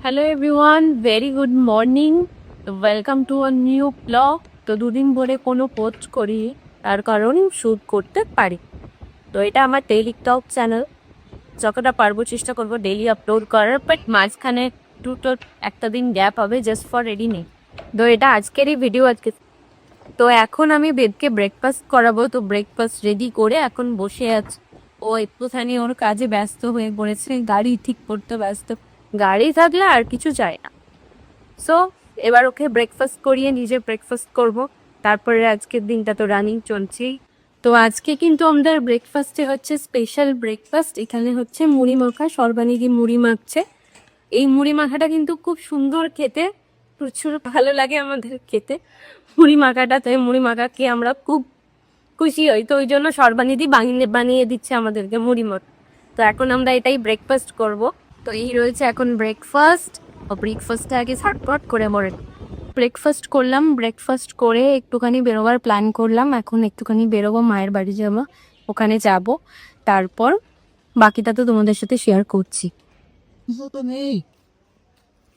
Hello everyone, very good morning, welcome to a new blog. তো দুদিন ধরে কোনো পোস্ট করি, তার কারণ শ্যুট করতে পারি। তো এটা আমার ডেইলি ব্লগ চ্যানেল, যতটা পারবো চেষ্টা করবো ডেইলি আপলোড করার, বাট মাঝখানে দুটো একটা দিন গ্যাপ হবে জাস্ট ফর এডিটিং। তো এটা আজকেরই ভিডিও আজকে। তো এখন আমি বেদকে ব্রেকফাস্ট করাবো, তো ব্রেকফাস্ট রেডি করে এখন বসে আছে। ও একটুখানি ওর কাজে ব্যস্ত হয়ে পড়েছে, গাড়ি ঠিক করতে ব্যস্ত। গাড়ি থাকলে আর কিছু চাই না। সো এবার ওকে ব্রেকফাস্ট করিয়ে নিজে ব্রেকফাস্ট করব, তারপরে আজকের দিনটা তো রানিং চলছেই। তো আজকে কিন্তু আমাদের ব্রেকফাস্টে হচ্ছে স্পেশাল ব্রেকফাস্ট। এখানে হচ্ছে মুড়ি মাখা, সর্বানিদি মুড়ি মাখছে। এই মুড়ি মাখাটা কিন্তু খুব সুন্দর খেতে, প্রচুর ভালো লাগে আমাদের খেতে মুড়ি মাখাটা। তাই মুড়ি মাখাকে আমরা খুব খুশি হই, তো ওই জন্য সর্বানিধি বানিয়ে দিচ্ছে আমাদেরকে মুড়ি মাখা। তো এখন আমরা এটাই ব্রেকফাস্ট করব। তো এই রয়েছে এখন ব্রেকফাস্ট। ব্রেকফাস্টটা আগে ঝটপট করে মরে ব্রেকফাস্ট করলাম। ব্রেকফাস্ট করে একটুখানি বেরোবার প্ল্যান করলাম। এখন একটুখানি বেরোবো, মায়ের বাড়ি যাবো, ওখানে যাব। তারপর বাকিটা তো তোমাদের সাথে শেয়ার করছি। তো নেই।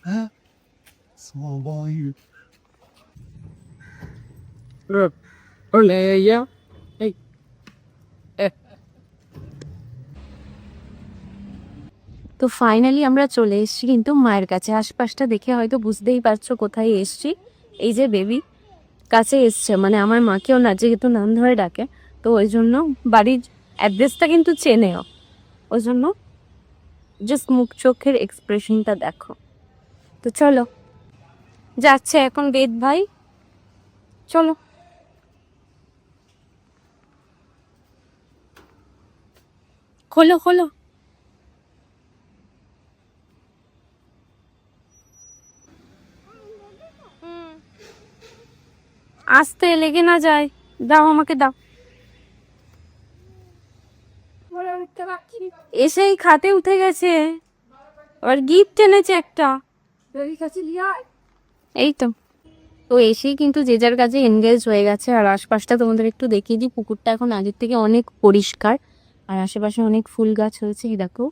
হ্যাঁ, সবাই তো ফাইনালি আমরা চলে এসেছি কিন্তু মায়ের কাছে। আশপাশটা দেখে হয়তো বুঝতেই পারছো কোথায় এসছি। এই যে বেবি কাছে এসছে, মানে আমার মাকেও না যেহেতু নাম ধরে ডাকে, তো ওই জন্য বাড়ির অ্যাড্রেসটা কিন্তু চেনেও, ওই জন্য জাস্ট মুখ চোখের এক্সপ্রেশনটা দেখো। তো চলো, যাচ্ছে এখন বেদ ভাই, চলো। খোলো খোলো। আসতে লেগে না যায়, দাও আমাকে দাও। এসেই খাতে উঠে গেছে, আর গিফট এনেছে একটা। এই তো। তো এসেই কিন্তু যে যার কাজে এনগেজ হয়ে গেছে। আর আশপাশটা তোমাদের একটু দেখিয়ে দিই, পুকুরটা এখন আগের থেকে অনেক পরিষ্কার, আর আশেপাশে অনেক ফুল গাছ হয়েছে। এই দেখো,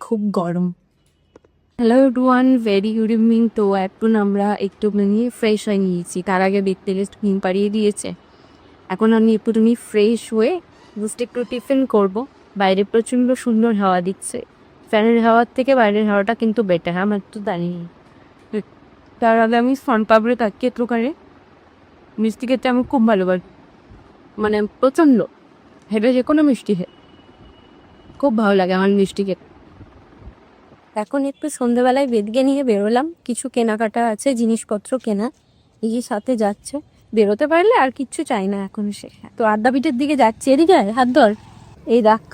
খুব গরম। Hello everyone, very good evening. তো এখন আমরা একটু ফ্রেশ হয়ে নিয়েছি, তার আগে দেখতে গেস্ট ঘুম পাড়িয়ে দিয়েছে। এখন আমি একটুখানি ফ্রেশ হয়ে জাস্ট একটু টিফিন করব। বাইরে প্রচণ্ড সুন্দর হাওয়া দিচ্ছে, ফ্যানের হাওয়ার থেকে বাইরের হাওয়াটা কিন্তু বেটার, আমার তো দাঁড়িয়ে। তার আগে আমি পাবড়ে তাকিয়ে একটুখানি মিষ্টি খেতে আমি খুব ভালোবাসি, মানে প্রচণ্ড। হেঁটে যে কোনো মিষ্টি খেয়ে খুব ভালো লাগে আমার মিষ্টি খেতে। এখন একটু সন্ধ্যেবেলায় বেদকে নিয়ে বেরোলাম, কিছু কেনাকাটা আছে, জিনিসপত্র কেনা। এই সাথে যাচ্ছে, বেরোতে পারলে আর কিচ্ছু চাই না এখন সে। তো আদ্যাপীঠের দিকে যাচ্ছে, এদিকে হাত ধর। এই দেখ,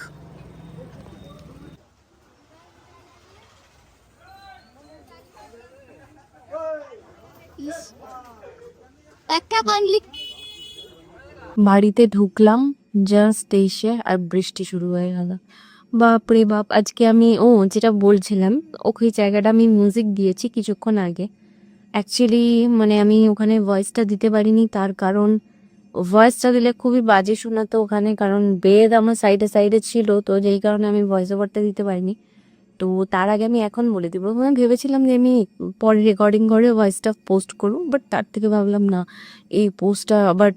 বাড়িতে ঢুকলাম জাস্ট এসে আর বৃষ্টি শুরু হয়ে গেল। বাপ রে বাপ, আজকে আমি যেটা বলছিলাম, ওই জায়গাটা আমি মিউজিক দিয়েছি কিছুক্ষণ আগে। অ্যাকচুয়ালি মানে আমি ওখানে ভয়েসটা দিতে পারিনি, তার কারণ ভয়েসটা দিলে খুবই বাজে শোনাতো ওখানে, কারণ বেদ আমার সাইডে সাইডে ছিল, তো যেই কারণে আমি ভয়েস ওভারটা দিতে পারিনি। তো তার আগে আমি এখন বলে দিব, আমি ভেবেছিলাম যে আমি পরে রেকর্ডিং করে ভয়েসটা পোস্ট করব, বাট তার থেকে ভাবলাম না, এই পোস্টটা আবার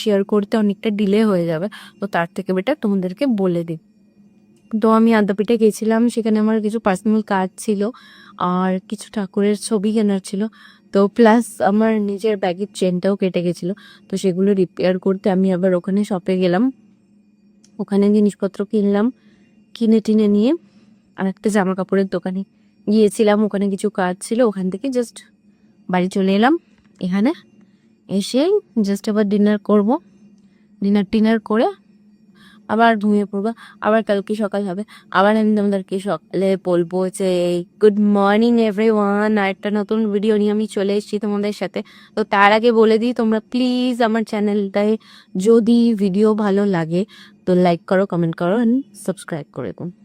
শেয়ার করতে অনেকটা ডিলে হয়ে যাবে, তো তার থেকে বেটার তোমাদেরকে বলে দিই। তো আমি আদ্যাপীঠে গেছিলাম, সেখানে আমার কিছু পার্সোনাল কাজ ছিল আর কিছু ঠাকুরের ছবি কেনার ছিল। তো প্লাস আমার নিজের ব্যাগের চেনটাও কেটে গেছিলো, তো সেগুলো রিপেয়ার করতে আমি আবার ওখানে শপে গেলাম। ওখানে জিনিসপত্র কিনলাম, কিনে টিনে নিয়ে আর একটা জামা কাপড়ের দোকানে গিয়েছিলাম, ওখানে কিছু কাজ ছিল, ওখান থেকে জাস্ট বাড়ি চলে এলাম। এখানে এসে জাস্ট আবার ডিনার করব, ডিনার করে আবার ঘুমিয়ে পড়বো। আবার কালকে সকাল হবে, আবার আমি তোমাদেরকে সকালে বলবো যে গুড মর্নিং এভরিওয়ান, আর একটা নতুন ভিডিও নিয়ে আমি চলে এসেছি তোমাদের সাথে। তো তার আগে বলে দিই, তোমরা প্লিজ আমার চ্যানেলটায় যদি ভিডিও ভালো লাগে তো লাইক করো, কমেন্ট করো অ্যান্ড সাবস্ক্রাইব করে দিও।